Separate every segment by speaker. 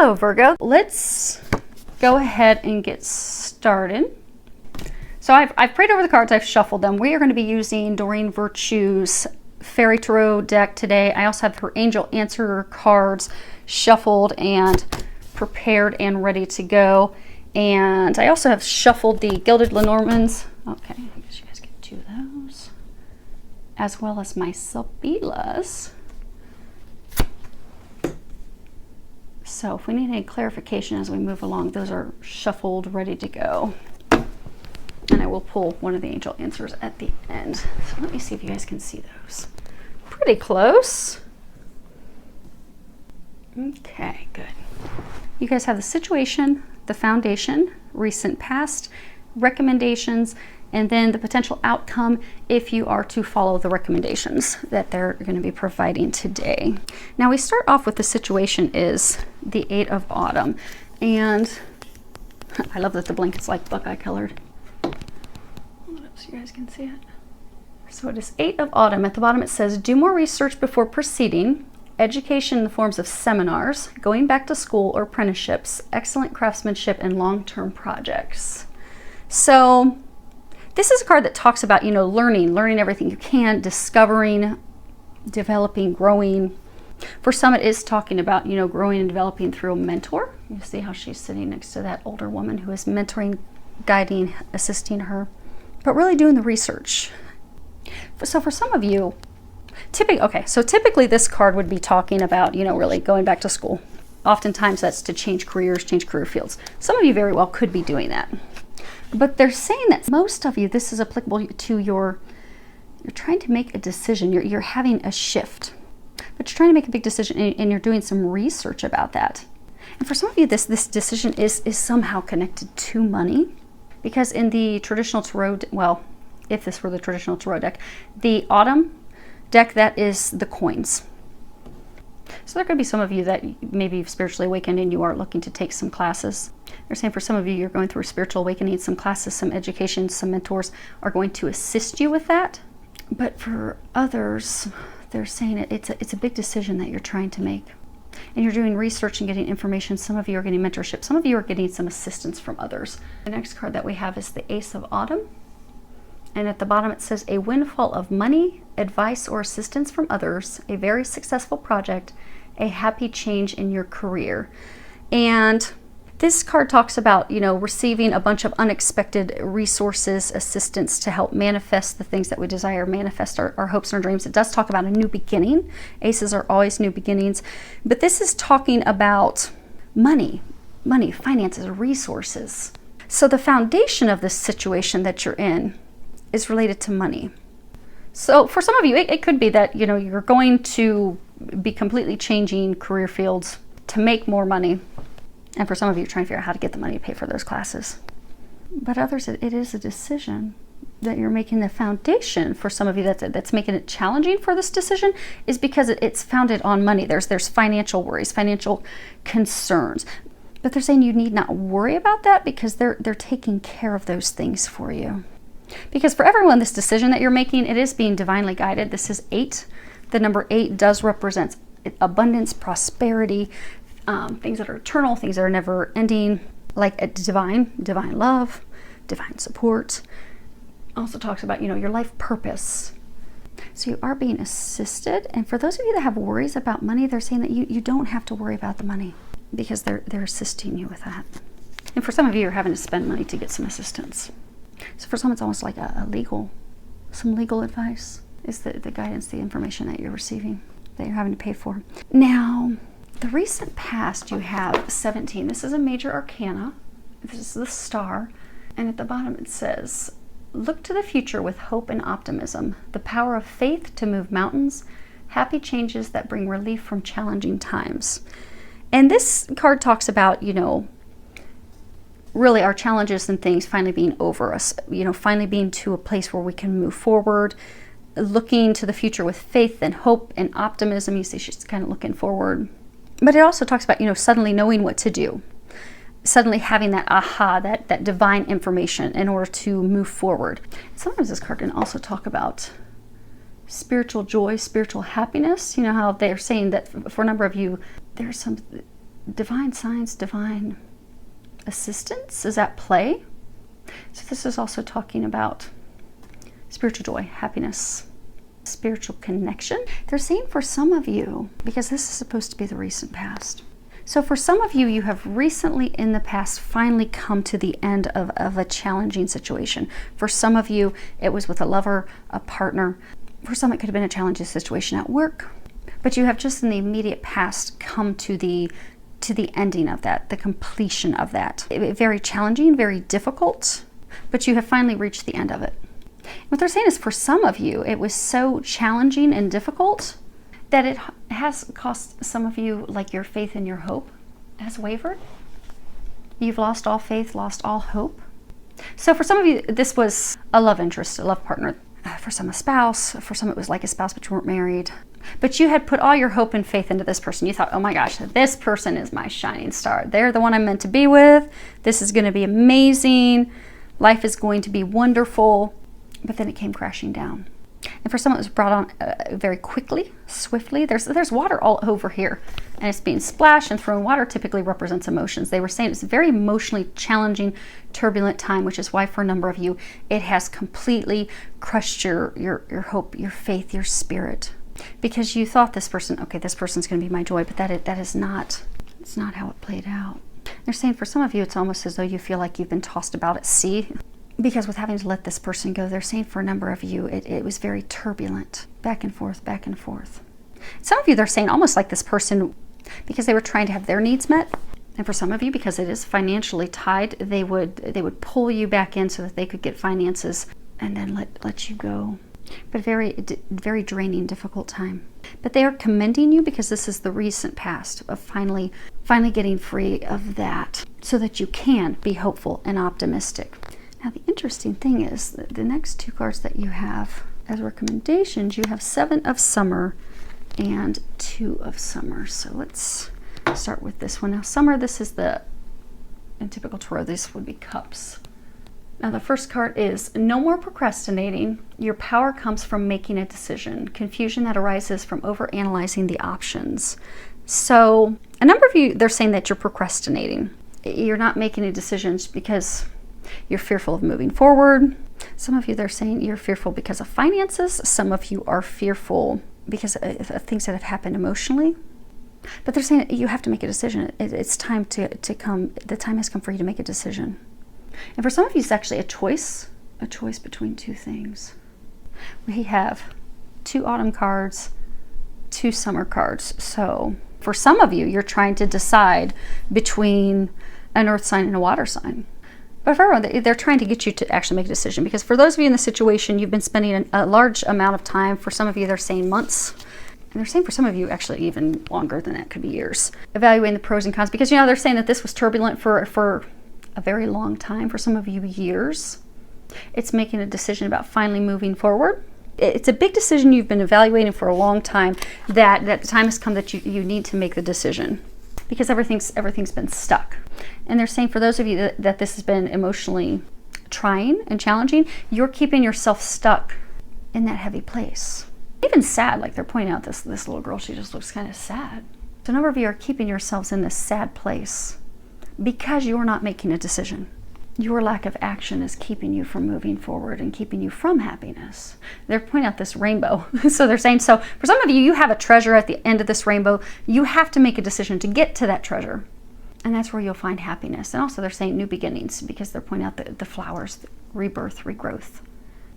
Speaker 1: Hello, Virgo. Let's go ahead and get started. So I've prayed over the cards, I've shuffled them. We are going to be using Doreen Virtue's Fairy Tarot deck today. I also have her Angel Answer cards shuffled and prepared and ready to go. And I also have shuffled the Gilded Lenormands. Okay, I guess you guys get two of those. As well as my Sabilas. So if we need any clarification as we move along, those are shuffled, ready to go. And I will pull one of the Angel Answers at the end. So let me see if you guys can see those. Pretty close. Okay, good. You guys have the situation, the foundation, recent past, recommendations, and then the potential outcome if you are to follow the recommendations that they're going to be providing today. Now we start off with the situation is the 8 of Autumn. And I love that the blanket's like buckeye colored. So you guys can see it. So it is 8 of Autumn. At the bottom it says, do more research before proceeding. Education in the forms of seminars, going back to school or apprenticeships, excellent craftsmanship, and long-term projects. So this is a card that talks about, learning everything you can, discovering, developing, growing. For some it is talking about, growing and developing through a mentor. You see how she's sitting next to that older woman who is mentoring, guiding, assisting her. But really doing the research. So for some of you, typically this card would be talking about, really going back to school. Oftentimes that's to change careers, change career fields. Some of you very well could be doing that. But they're saying that most of you, this is applicable to you're trying to make a decision. You're having a shift. But you're trying to make a big decision and you're doing some research about that. And for some of you, this decision is somehow connected to money. Because in the traditional tarot, well, if this were the traditional tarot deck, the Autumn deck, that is the coins. So there could be some of you that maybe you've spiritually awakened and you are looking to take some classes. They're saying for some of you, you're going through a spiritual awakening, some classes, some education, some mentors are going to assist you with that. But for others, they're saying it's a big decision that you're trying to make. And you're doing research and getting information. Some of you are getting mentorship. Some of you are getting some assistance from others. The next card that we have is the Ace of Autumn. And at the bottom it says, a windfall of money, advice, or assistance from others, a very successful project, a happy change in your career. And this card talks about, receiving a bunch of unexpected resources, assistance to help manifest the things that we desire, manifest our hopes and our dreams. It does talk about a new beginning. Aces are always new beginnings. But this is talking about money, finances, resources. So the foundation of this situation that you're in is related to money. So for some of you, it could be that, you're going to be completely changing career fields to make more money. And for some of you, trying to figure out how to get the money to pay for those classes. But others, it is a decision that you're making. The foundation for some of you that's making it challenging for this decision is because it's founded on money. There's financial worries, financial concerns. But they're saying you need not worry about that because they're taking care of those things for you. Because for everyone, this decision that you're making, it is being divinely guided. This is 8. The number 8 does represent abundance, prosperity, things that are eternal, things that are never ending, like a divine love, divine support. Also talks about, your life purpose. So you are being assisted. And for those of you that have worries about money, they're saying that you don't have to worry about the money because they're assisting you with that. And for some of you, you're having to spend money to get some assistance. So for some, it's almost like some legal advice is the guidance, the information that you're receiving, that you're having to pay for. Now, the recent past, you have 17. This is a major arcana. This is the star. And at the bottom it says, look to the future with hope and optimism, the power of faith to move mountains, happy changes that bring relief from challenging times. And this card talks about, really our challenges and things finally being over us, finally being to a place where we can move forward, looking to the future with faith and hope and optimism. You see she's kind of looking forward. But it also talks about, suddenly knowing what to do, suddenly having that aha, that divine information in order to move forward. Sometimes this card can also talk about spiritual joy, spiritual happiness. You know how they're saying that for a number of you, there's some divine signs, divine assistance is at play. So this is also talking about spiritual joy, happiness, spiritual connection. They're saying for some of you, because this is supposed to be the recent past. So for some of you, you have recently in the past finally come to the end of a challenging situation. For some of you, it was with a lover, a partner. For some, it could have been a challenging situation at work. But you have just in the immediate past come to the ending of that, the completion of that. Very challenging, very difficult, but you have finally reached the end of it. What they're saying is for some of you, it was so challenging and difficult that it has cost some of you, like your faith and your hope has wavered. You've lost all faith, lost all hope. So for some of you, this was a love interest, a love partner. For some, a spouse. For some, it was like a spouse, but you weren't married. But you had put all your hope and faith into this person. You thought, oh my gosh, this person is my shining star. They're the one I'm meant to be with. This is going to be amazing. Life is going to be wonderful. But then it came crashing down. And for some, it was brought on very quickly, swiftly. There's water all over here. And it's being splashed and thrown. Water typically represents emotions. They were saying it's a very emotionally challenging, turbulent time, which is why for a number of you, it has completely crushed your hope, your faith, your spirit. Because you thought this person, okay, this person's going to be my joy, but that is not, it's not how it played out. They're saying for some of you, it's almost as though you feel like you've been tossed about at sea. Because with having to let this person go, they're saying for a number of you, it was very turbulent, back and forth, back and forth. Some of you, they're saying almost like this person, because they were trying to have their needs met. And for some of you, because it is financially tied, they would pull you back in so that they could get finances and then let you go. But very draining, difficult time. But they are commending you because this is the recent past of finally getting free of that so that you can be hopeful and optimistic. Now, the interesting thing is that the next two cards that you have as recommendations, you have 7 of Summer and 2 of Summer. So let's start with this one. Now, Summer, this is in typical tarot, this would be Cups. Now, the first card is no more procrastinating. Your power comes from making a decision. Confusion that arises from overanalyzing the options. So a number of you, they're saying that you're procrastinating. You're not making any decisions because you're fearful of moving forward. Some of you, they're saying you're fearful because of finances. Some of you are fearful because of things that have happened emotionally. But they're saying you have to make a decision. It's time to come. The time has come for you to make a decision. And for some of you, it's actually a choice between two things. We have 2 autumn cards, 2 summer cards. So for some of you, you're trying to decide between an earth sign and a water sign. But for everyone, they're trying to get you to actually make a decision. Because for those of you in the situation, you've been spending a large amount of time. For some of you, they're saying months. And they're saying for some of you, actually even longer than that, could be years. Evaluating the pros and cons. Because, they're saying that this was turbulent for a very long time. For some of you, years. It's making a decision about finally moving forward. It's a big decision you've been evaluating for a long time. That the time has come that you need to make the decision. Because everything's been stuck. And they're saying for those of you that this has been emotionally trying and challenging, you're keeping yourself stuck in that heavy place. Even sad, like they're pointing out this little girl, she just looks kind of sad. So a number of you are keeping yourselves in this sad place because you're not making a decision. Your lack of action is keeping you from moving forward and keeping you from happiness. They're pointing out this rainbow. So they're saying, so for some of you, you have a treasure at the end of this rainbow. You have to make a decision to get to that treasure. And that's where you'll find happiness. And also they're saying new beginnings because they're pointing out the flowers, the rebirth, regrowth.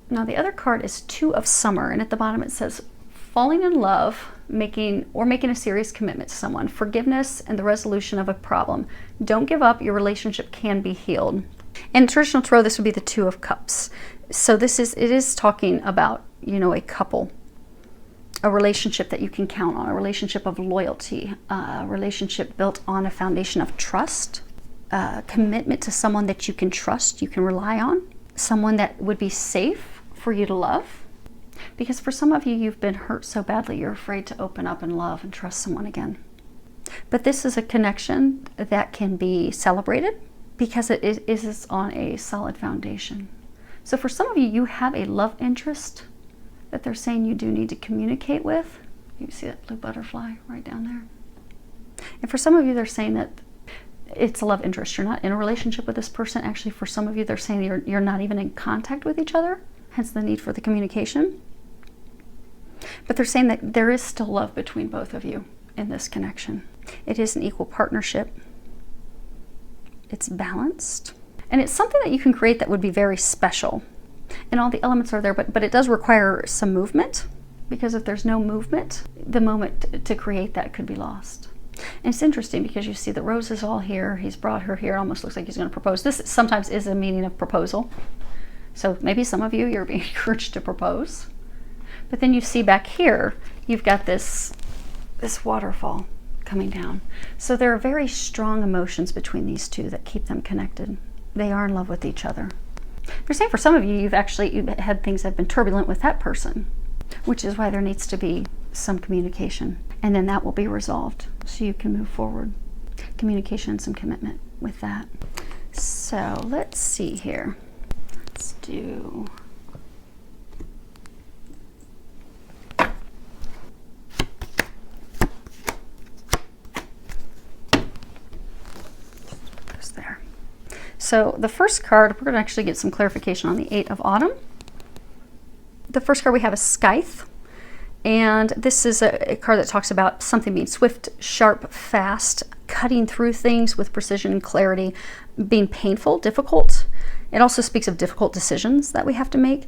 Speaker 1: Now the other card is 2 of Summer. And at the bottom it says, falling in love, making a serious commitment to someone, forgiveness and the resolution of a problem. Don't give up. Your relationship can be healed. In traditional tarot, this would be the 2 of Cups. So it is talking about, a couple, a relationship that you can count on, a relationship of loyalty, a relationship built on a foundation of trust, commitment to someone that you can trust, you can rely on, someone that would be safe for you to love. Because for some of you, you've been hurt so badly, you're afraid to open up and love and trust someone again. But this is a connection that can be celebrated, because it is on a solid foundation. So for some of you, you have a love interest that they're saying you do need to communicate with. You see that blue butterfly right down there? And for some of you, they're saying that it's a love interest. You're not in a relationship with this person. Actually, for some of you, they're saying you're not even in contact with each other, hence the need for the communication. But they're saying that there is still love between both of you in this connection. It is an equal partnership. It's balanced. And it's something that you can create that would be very special. And all the elements are there, but it does require some movement, because if there's no movement, the moment to create that could be lost. And it's interesting because you see the rose is all here. He's brought her here. It almost looks like he's going to propose. This sometimes is a meaning of proposal. So maybe some of you, you're being encouraged to propose. But then you see back here, you've got this waterfall coming down. So there are very strong emotions between these two that keep them connected. They are in love with each other. They're saying for some of you, you've had things that have been turbulent with that person, which is why there needs to be some communication. And then that will be resolved so you can move forward. Communication and some commitment with that. So let's see here. Let's do... there. So the first card, we're going to actually get some clarification on the 8 of Autumn. The first card we have is Scythe. And this is a card that talks about something being swift, sharp, fast, cutting through things with precision and clarity, being painful, difficult. It also speaks of difficult decisions that we have to make.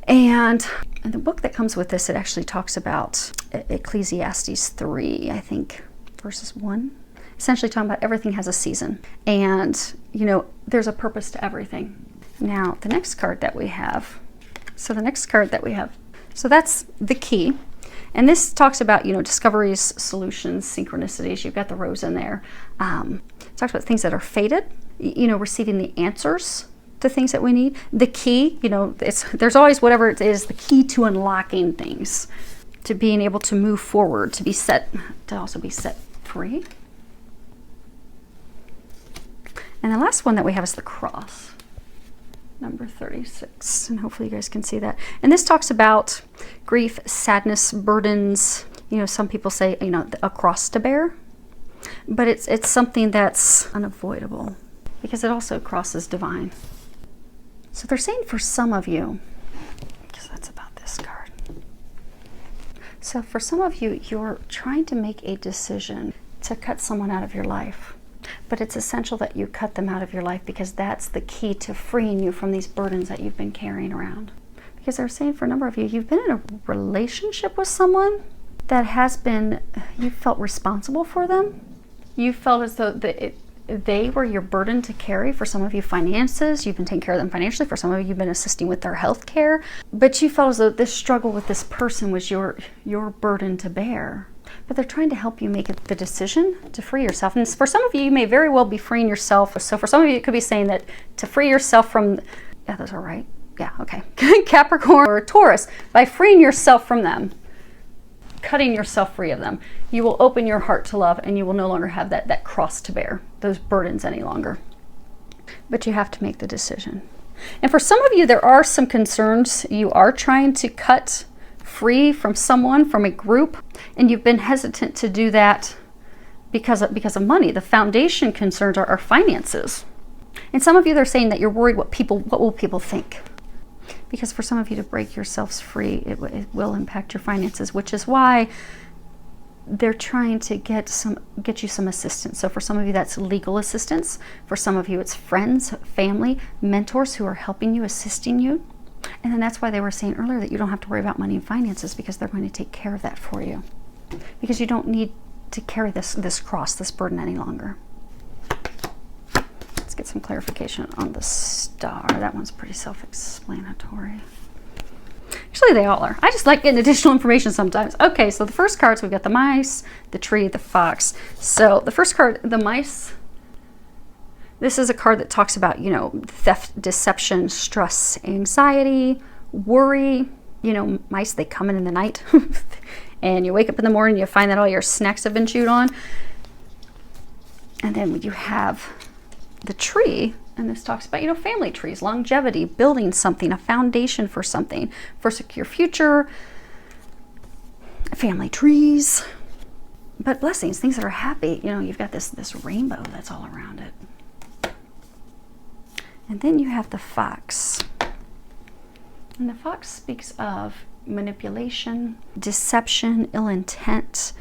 Speaker 1: And in the book that comes with this, it actually talks about Ecclesiastes 3, I think, verses 1. Essentially talking about everything has a season. And, you know, there's a purpose to everything. Now, the next card that we have, so that's the key. And this talks about, you know, discoveries, solutions, synchronicities. You've got the rose in there. It talks about things that are fated, you know, receiving the answers to things that we need. The key, you know, there's always whatever it is, the key to unlocking things, to being able to move forward, to also be set free. And the last one that we have is the cross, number 36. And hopefully you guys can see that. And this talks about grief, sadness, burdens. You know, some people say, you know, a cross to bear. But it's something that's unavoidable because it also crosses divine. So they're saying for some of you, because that's about this card. So for some of you, you're trying to make a decision to cut someone out of your life. But it's essential that you cut them out of your life because that's the key to freeing you from these burdens that you've been carrying around. Because they're saying for a number of you, you've been in a relationship with someone that has been, you felt responsible for them. You felt as though they were your burden to carry. For some of you, finances, you've been taking care of them financially. For some of you, you've been assisting with their health care. But you felt as though this struggle with this person was your burden to bear. But they're trying to help you make the decision to free yourself. And for some of you, you may very well be freeing yourself. So for some of you, it could be saying that to free yourself from, yeah, those are right. Yeah, okay. Capricorn or Taurus, by freeing yourself from them, cutting yourself free of them, you will open your heart to love and you will no longer have that cross to bear, those burdens any longer. But you have to make the decision. And for some of you, there are some concerns. You are trying to cut free from someone, from a group, and you've been hesitant to do that because of money. The foundation concerns are finances. And some of you, they're saying that you're worried what will people think. Because for some of you to break yourselves free, it will impact your finances, which is why they're trying to get you some assistance. So for some of you, that's legal assistance. For some of you, it's friends, family, mentors who are helping you, assisting you. And then that's why they were saying earlier that you don't have to worry about money and finances because they're going to take care of that for you. Because you don't need to carry this cross, this burden any longer. Let's get some clarification on the star. That one's pretty self-explanatory. Actually, they all are. I just like getting additional information sometimes. Okay, so the first cards, we've got the mice, the tree, the fox. So the first card, the mice, this is a card that talks about, you know, theft, deception, stress, anxiety, worry. You know, mice, they come in the night. And you wake up in the morning, you find that all your snacks have been chewed on. And then you have the tree, and this talks about, you know, family trees, longevity, building something, a foundation for something, for a secure future, family trees. but blessings, things that are happy. You know, you've got this rainbow that's all around it. And then you have the fox. And the fox speaks of manipulation, deception, ill intent,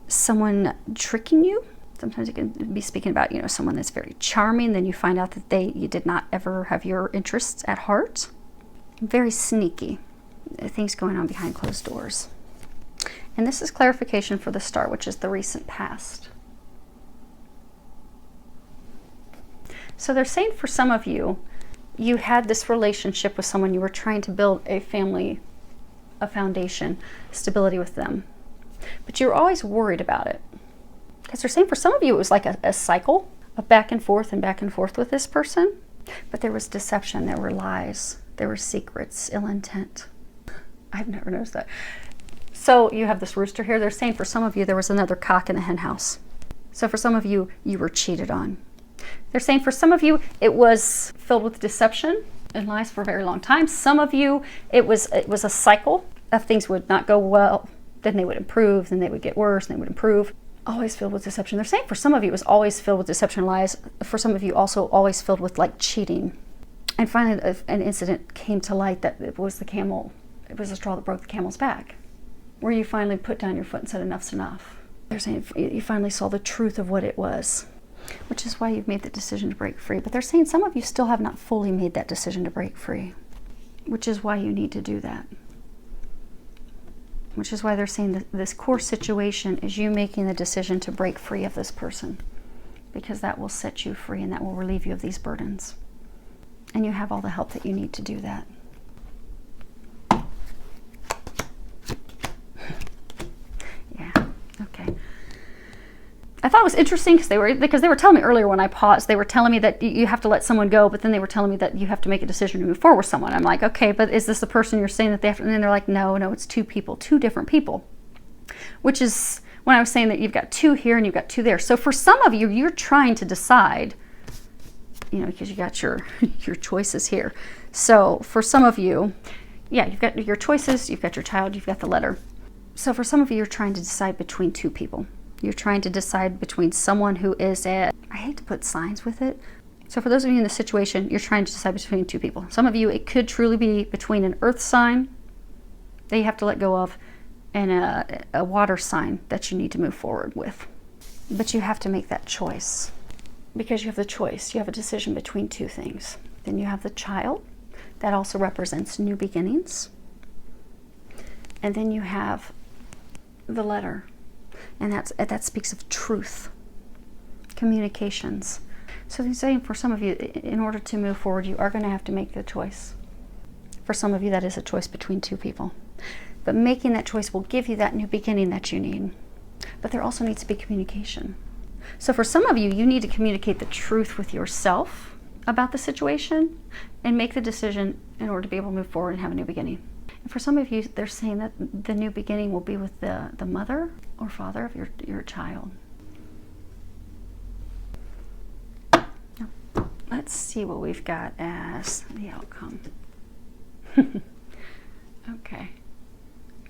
Speaker 1: someone tricking you. Sometimes it can be speaking about, you know, someone that's very charming, then you find out that you did not ever have your interests at heart. Very sneaky. Things going on behind closed doors. And this is clarification for the star, which is the recent past. So they're saying for some of you, you had this relationship with someone, you were trying to build a family, a foundation, stability with them. But you were always worried about it. Because they're saying for some of you, it was like a cycle of back and forth with this person. But there was deception, there were lies, there were secrets, ill intent. I've never noticed that. So you have this rooster here. They're saying for some of you, there was another cock in the hen house. So for some of you, you were cheated on. They're saying for some of you, it was filled with deception and lies for a very long time. Some of you, it was a cycle of things would not go well, then they would improve, then they would get worse, and they would improve. Always filled with deception. They're saying for some of you, it was always filled with deception and lies. For some of you, also always filled with like cheating. And finally, an incident came to light that it was the straw that broke the camel's back, where you finally put down your foot and said enough's enough. They're saying you finally saw the truth of what it was, which is why you've made the decision to break free. But they're saying some of you still have not fully made that decision to break free, which is why you need to do that. Which is why they're saying that this core situation is you making the decision to break free of this person, because that will set you free and that will relieve you of these burdens. And you have all the help that you need to do that. Yeah, okay. I thought it was interesting because they were telling me earlier when I paused, they were telling me that you have to let someone go, but then they were telling me that you have to make a decision to move forward with someone. I'm like, okay, but is this the person you're saying that they have to? And then they're like, no, it's two people, two different people. Which is when I was saying that you've got two here and you've got two there. So for some of you, you're trying to decide, you know, because you got your choices here. So for some of you, yeah, you've got your choices, you've got your child, you've got the letter. So for some of you, you're trying to decide between two people. You're trying to decide between someone who is I hate to put signs with it. So for those of you in the situation, you're trying to decide between two people. Some of you, it could truly be between an earth sign that you have to let go of and a water sign that you need to move forward with. But you have to make that choice because you have the choice. You have a decision between two things. Then you have the child. That also represents new beginnings. And then you have the letter. And that speaks of truth, communications. So he's saying for some of you, in order to move forward, you are going to have to make the choice. For some of you, that is a choice between two people. But making that choice will give you that new beginning that you need. But there also needs to be communication. So for some of you, you need to communicate the truth with yourself about the situation and make the decision in order to be able to move forward and have a new beginning. And for some of you, they're saying that the new beginning will be with the mother or father of your child. Now, let's see what we've got as the outcome. Okay.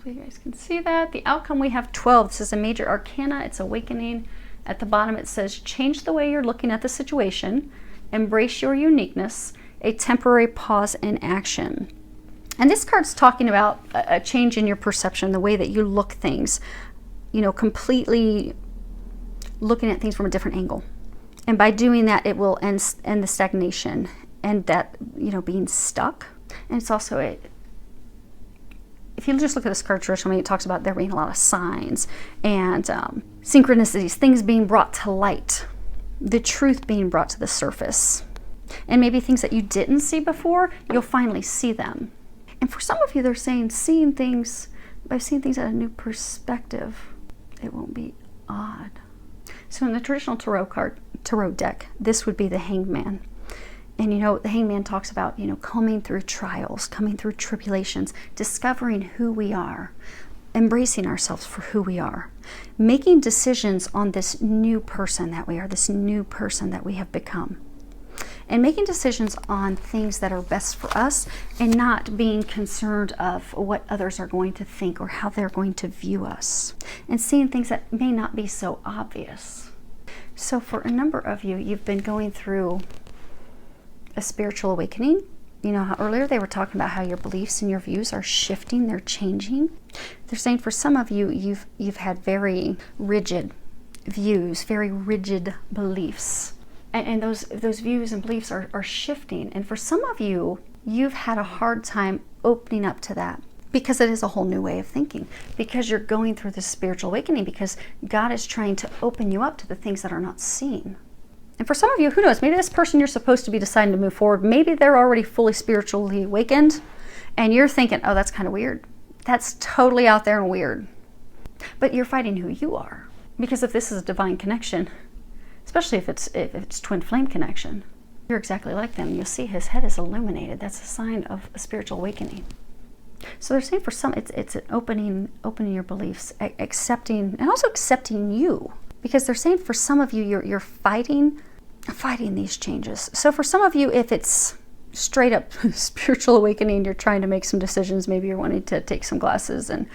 Speaker 1: So you guys can see that. The outcome, we have 12. This is a major arcana. It's awakening. At the bottom, it says, change the way you're looking at the situation. Embrace your uniqueness. A temporary pause in action. And this card's talking about a change in your perception, the way that you look things, you know, completely looking at things from a different angle. And by doing that, it will end the stagnation and that, you know, being stuck. And it's also if you just look at this card traditionally, it talks about there being a lot of signs and synchronicities, things being brought to light, the truth being brought to the surface. And maybe things that you didn't see before, you'll finally see them. And for some of you, they're saying seeing things at a new perspective, it won't be odd. So in the traditional tarot deck, this would be the Hanged Man. And you know, the Hanged Man talks about, you know, coming through trials, coming through tribulations, discovering who we are, embracing ourselves for who we are, making decisions on this new person that we are, this new person that we have become. and making decisions on things that are best for us, and not being concerned of what others are going to think or how they're going to view us, and seeing things that may not be so obvious. So for a number of you, you've been going through a spiritual awakening. You know how earlier they were talking about how your beliefs and your views are shifting, they're changing. They're saying for some of you, you've had very rigid views, very rigid beliefs. And those views and beliefs are shifting. And for some of you, you've had a hard time opening up to that, because it is a whole new way of thinking, because you're going through this spiritual awakening, because God is trying to open you up to the things that are not seen. And for some of you, who knows, maybe this person you're supposed to be deciding to move forward, maybe they're already fully spiritually awakened, and you're thinking, oh, that's kind of weird. That's totally out there and weird. But you're fighting who you are. Because if this is a divine connection, especially if it's twin flame connection, you're exactly like them. You'll see his head is illuminated. That's a sign of a spiritual awakening. So they're saying for some, it's an opening your beliefs, accepting, and also accepting you. Because they're saying for some of you, you're fighting these changes. So for some of you, if it's straight up spiritual awakening, you're trying to make some decisions, maybe you're wanting to take some classes and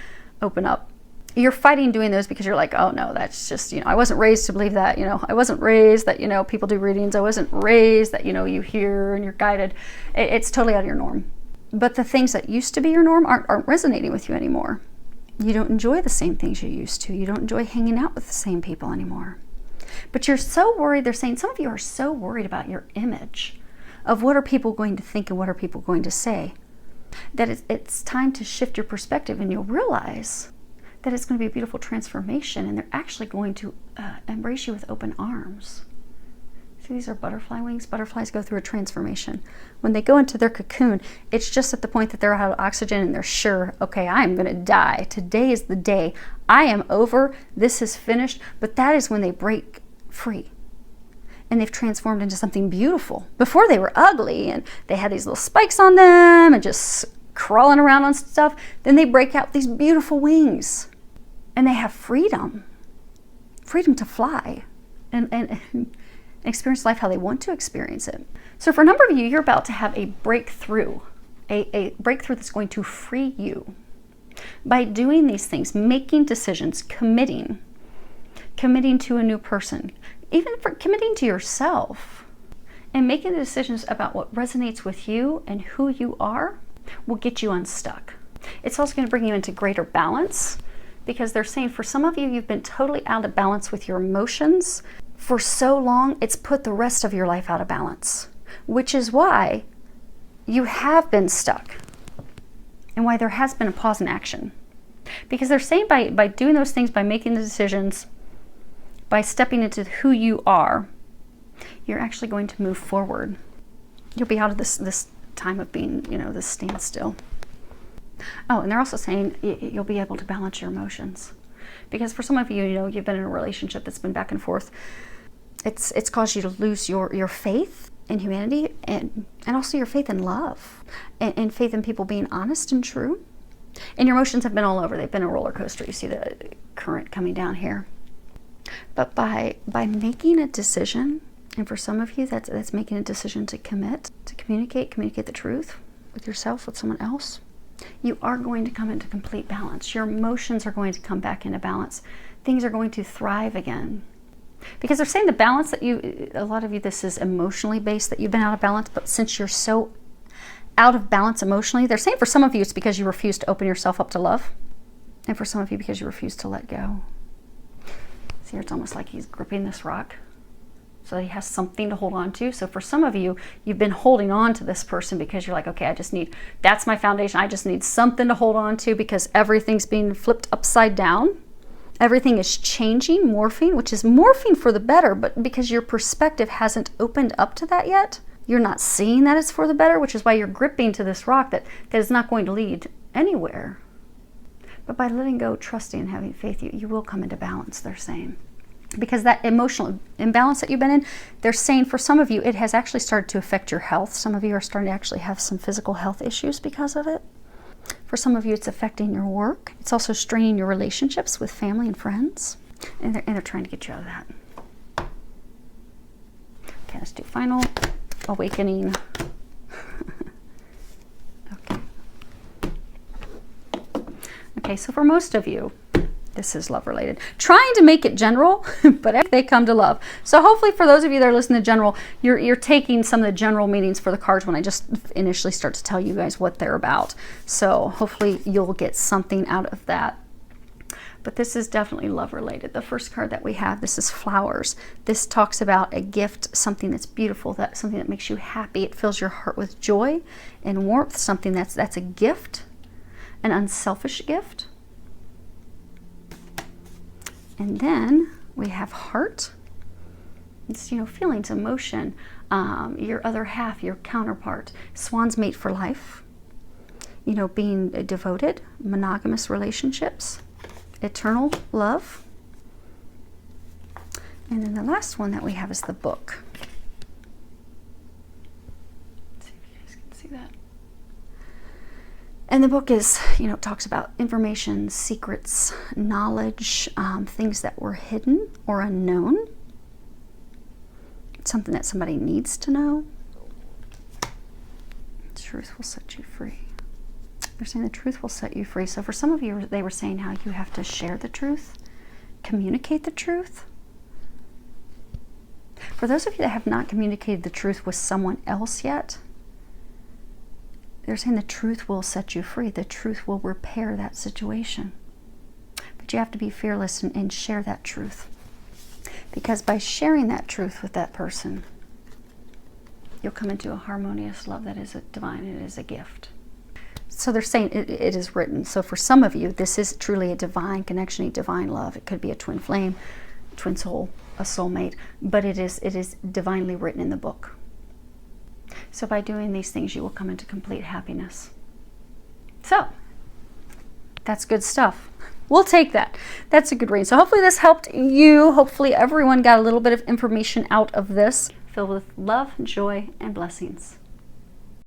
Speaker 1: open up. You're fighting doing those because you're like, oh no, that's just, I wasn't raised to believe that, I wasn't raised that, people do readings. I wasn't raised that, you hear and you're guided. It's totally out of your norm. But the things that used to be your norm aren't resonating with you anymore. You don't enjoy the same things you used to. You don't enjoy hanging out with the same people anymore. But you're so worried. They're saying some of you are so worried about your image, of what are people going to think and what are people going to say, that it's time to shift your perspective, and you'll realize that it's going to be a beautiful transformation, and they're actually going to embrace you with open arms. See, these are butterfly wings. Butterflies go through a transformation. When they go into their cocoon, it's just at the point that they're out of oxygen and they're sure, okay, I'm going to die. Today is the day. I am over. This is finished. But that is when they break free. And they've transformed into something beautiful. Before they were ugly and they had these little spikes on them and just crawling around on stuff. Then they break out these beautiful wings. And they have freedom. Freedom to fly. And experience life how they want to experience it. So for a number of you, you're about to have a breakthrough, a breakthrough that's going to free you. By doing these things, making decisions, committing to a new person, even for committing to yourself, and making the decisions about what resonates with you and who you are will get you unstuck. It's also going to bring you into greater balance, because they're saying for some of you, you've been totally out of balance with your emotions. For so long, it's put the rest of your life out of balance, which is why you have been stuck and why there has been a pause in action. Because they're saying by doing those things, by making the decisions, by stepping into who you are, you're actually going to move forward. You'll be out of this time of being, this standstill. Oh, and they're also saying you'll be able to balance your emotions. Because for some of you, you've been in a relationship that's been back and forth. It's caused you to lose your faith in humanity and also your faith in love and faith in people being honest and true. And your emotions have been all over. They've been a roller coaster. You see the current coming down here. But by making a decision, and for some of you, that's making a decision to commit, to communicate the truth with yourself, with someone else, you are going to come into complete balance. Your emotions are going to come back into balance. Things are going to thrive again. Because they're saying the balance that a lot of you, this is emotionally based, that you've been out of balance, but since you're so out of balance emotionally, they're saying for some of you, it's because you refuse to open yourself up to love. And for some of you, because you refuse to let go. See, it's almost like he's gripping this rock, so he has something to hold on to. So for some of you, you've been holding on to this person because you're like, okay, that's my foundation. I just need something to hold on to because everything's being flipped upside down. Everything is changing, morphing, which is morphing for the better, but because your perspective hasn't opened up to that yet, you're not seeing that it's for the better, which is why you're gripping to this rock that is not going to lead anywhere. But by letting go, trusting, and having faith, you will come into balance, they're saying. Because that emotional imbalance that you've been in, they're saying for some of you, it has actually started to affect your health. Some of you are starting to actually have some physical health issues because of it. For some of you, it's affecting your work. It's also straining your relationships with family and friends. And they're trying to get you out of that. Okay, let's do final awakening. Okay. Okay, so for most of you, this is love related. Trying to make it general, but they come to love. So hopefully for those of you that are listening to general, you're taking some of the general meanings for the cards when I just initially start to tell you guys what they're about. So hopefully you'll get something out of that. But this is definitely love related. The first card that we have, this is flowers. This talks about a gift, something that's beautiful, something that makes you happy. It fills your heart with joy and warmth, something that's a gift, an unselfish gift. And then we have heart. It's, you know, feelings, emotion, your other half, your counterpart. Swan's mate for life. You know, being devoted, monogamous relationships, eternal love. And then the last one that we have is the book. Let's see if you guys can see that. And the book is, you know, talks about information, secrets, knowledge, things that were hidden or unknown. Something that somebody needs to know. Truth will set you free. They're saying the truth will set you free. So for some of you, they were saying how you have to share the truth, communicate the truth. For those of you that have not communicated the truth with someone else yet, they're saying the truth will set you free. The truth will repair that situation. But you have to be fearless and share that truth. Because by sharing that truth with that person, you'll come into a harmonious love that is divine. It is a gift. So they're saying it is written. So for some of you, this is truly a divine connection, a divine love. It could be a twin flame, twin soul, a soulmate. But it is divinely written in the book. So by doing these things, you will come into complete happiness. So that's good stuff. We'll take that. That's a good reading. So hopefully this helped you. Hopefully everyone got a little bit of information out of this, filled with love, joy, and blessings.